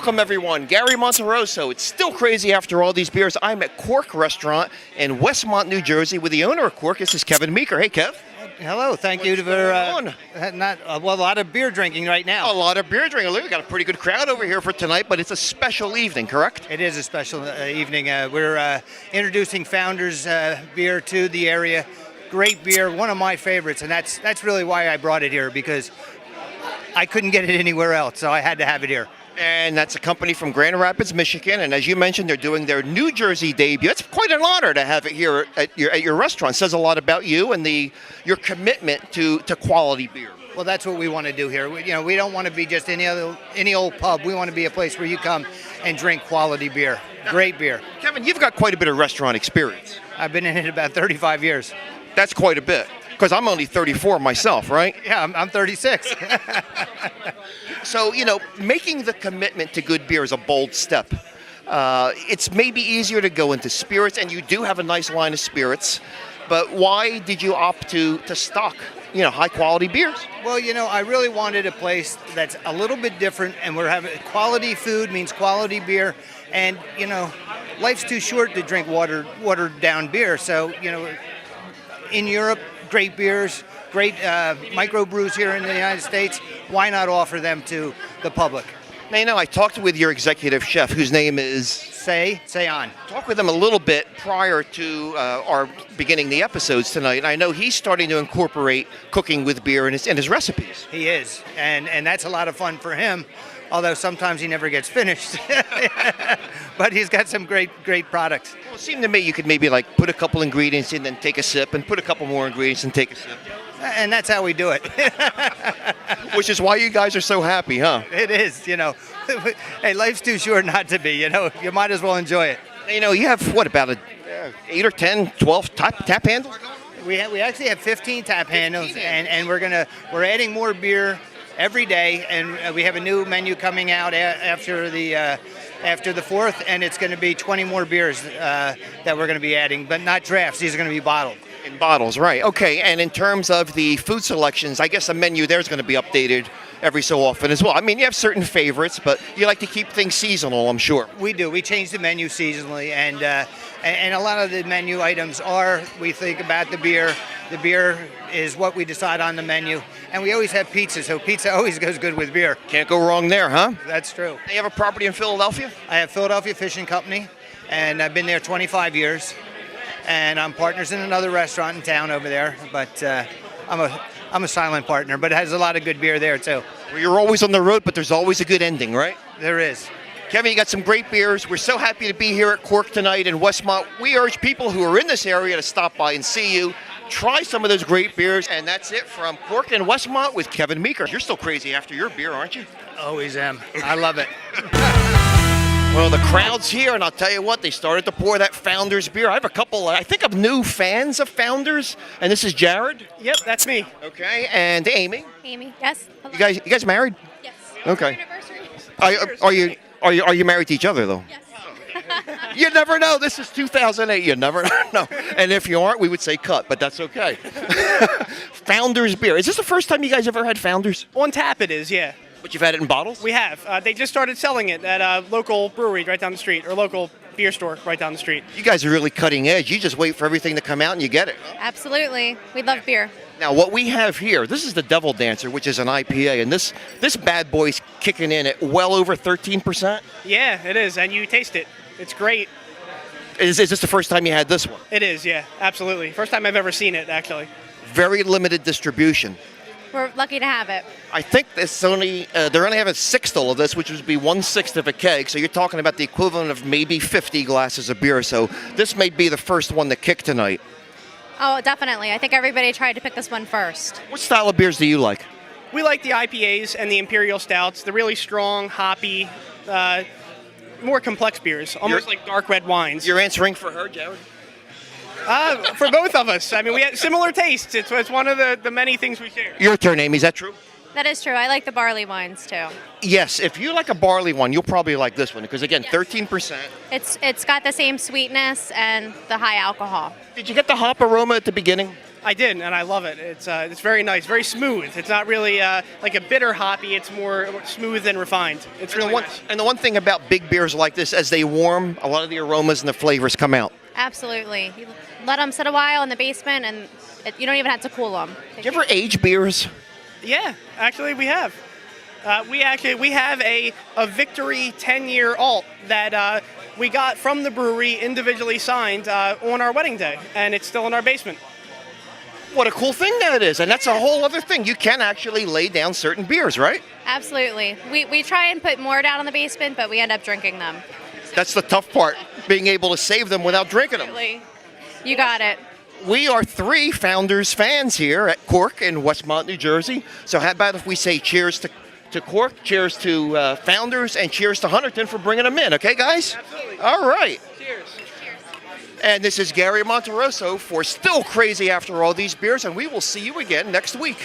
Welcome, everyone. Gary Monteroso. It's still crazy after all these beers. I'm at Cork Restaurant in Westmont, New Jersey, with the owner of Cork. This is Kevin Meeker. Hey, Kev. Hello, thank you for a lot of beer drinking right now. A lot of beer drinking. We've got a pretty good crowd over here for tonight, but it's a special evening, correct? It is a special evening. We're introducing Founders beer to the area. Great beer, one of my favorites, and that's really why I brought it here, because I couldn't get it anywhere else, so I had to have it here. And that's a company from Grand Rapids, Michigan, and as you mentioned, they're doing their New Jersey debut. It's quite an honor to have it here at your restaurant. It says a lot about you and your commitment to quality beer. Well, that's what we want to do here. We don't want to be just any old pub. We want to be a place where you come and drink quality beer, great beer. Kevin, you've got quite a bit of restaurant experience. I've been in it about 35 years. That's quite a bit, because I'm only 34 myself, right? Yeah, I'm 36. So, making the commitment to good beer is a bold step. It's maybe easier to go into spirits, and you do have a nice line of spirits, but why did you opt to stock, high-quality beers? Well, I really wanted a place that's a little bit different, and we're having quality food means quality beer, and, life's too short to drink watered-down beer, so, in Europe, great beers, great microbrews here in the United States. Why not offer them to the public? Now, I talked with your executive chef, whose name is... Say on. Talk with him a little bit prior to our beginning the episodes tonight. And I know he's starting to incorporate cooking with beer in his recipes. He is, and that's a lot of fun for him. Although sometimes he never gets finished. But he's got some great products. Well, it seemed to me you could maybe put a couple ingredients in, then take a sip, and put a couple more ingredients and take a sip. And that's how we do it. Which is why you guys are so happy, huh? It is, Hey, life's too short not to be, You might as well enjoy it. You have, about 8 or 10, 12 tap handles? We actually have 15 tap handles, and we're adding more beer every day, and we have a new menu coming out after the 4th, and it's going to be 20 more beers that we're going to be adding, but not drafts. These are going to be bottled. In bottles, right. Okay, and in terms of the food selections, I guess the menu there is going to be updated every so often as well. I mean, you have certain favorites, but you like to keep things seasonal, I'm sure. We do. We change the menu seasonally, and a lot of the menu items we think about the beer. The beer is what we decide on the menu, and we always have pizza, so pizza always goes good with beer. Can't go wrong there, huh? That's true. You have a property in Philadelphia? I have Philadelphia Fishing Company, and I've been there 25 years, and I'm partners in another restaurant in town over there, but I'm a silent partner, but it has a lot of good beer there, too. Well, you're always on the road, but there's always a good ending, right? There is. Kevin, you got some great beers. We're so happy to be here at Cork tonight in Westmont. We urge people who are in this area to stop by and see you. Try some of those great beers, and that's it from Cork and Westmont with Kevin Meeker. You're still crazy after your beer, aren't you? Always am. I love it. Well, the crowd's here, and I'll tell you what, they started to pour that Founders beer. I have a couple, I think, of new fans of Founders, and this is Jared. Yep, that's me. Okay, and Amy. Amy, yes. Hello. You guys married? Yes. Okay. Our anniversary. Are you married to each other though? Yes. You never know. This is 2008. You never know. And if you aren't, we would say cut, but that's okay. Founders beer. Is this the first time you guys ever had Founders? On tap it is, yeah. But you've had it in bottles? We have. They just started selling it at a local brewery right down the street, or local beer store right down the street. You guys are really cutting edge. You just wait for everything to come out and you get it. Absolutely. We love beer. Now, what we have here, this is the Devil Dancer, which is an IPA, and this bad boy's kicking in at well over 13%. Yeah, it is, and you taste it. It's great. Is this the first time you had this one? It is, yeah, absolutely. First time I've ever seen it, actually. Very limited distribution. We're lucky to have it. I think they're only having a sixth of this, which would be 1/6 of a keg. So you're talking about the equivalent of maybe 50 glasses of beer. So this may be the first one to kick tonight. Oh, definitely. I think everybody tried to pick this one first. What style of beers do you like? We like the IPAs and the Imperial Stouts, the really strong, hoppy, more complex beers, almost like dark red wines. You're answering for her, Jared? For both of us. I mean, we have similar tastes. It's one of the many things we share. Your turn, Amy. Is that true? That is true. I like the barley wines, too. Yes. If you like a barley one, you'll probably like this one because, again, Yes. 13%. It's got the same sweetness and the high alcohol. Did you get the hop aroma at the beginning? I did, and I love it. It's very nice, very smooth. It's not really like a bitter hoppy. It's more smooth and refined. It's really nice. And the one thing about big beers like this, as they warm, a lot of the aromas and the flavors come out. Absolutely. You let them sit a while in the basement, and you don't even have to cool them. Do you ever age beers? Yeah, actually we have. We have a Victory 10-year alt that we got from the brewery individually signed on our wedding day, and it's still in our basement. What a cool thing that is. And that's a whole other thing. You can actually lay down certain beers, right? Absolutely. We try and put more down in the basement, but we end up drinking them. That's the tough part, being able to save them without drinking them. Absolutely. You got it. We are 3 Founders fans here at Cork in Westmont, New Jersey. So how about if we say cheers to Cork, cheers to Founders, and cheers to Hunterton for bringing them in. Okay, guys? Absolutely. All right. Cheers. And this is Gary Monterosso for Still Crazy After All These Beers, and we will see you again next week.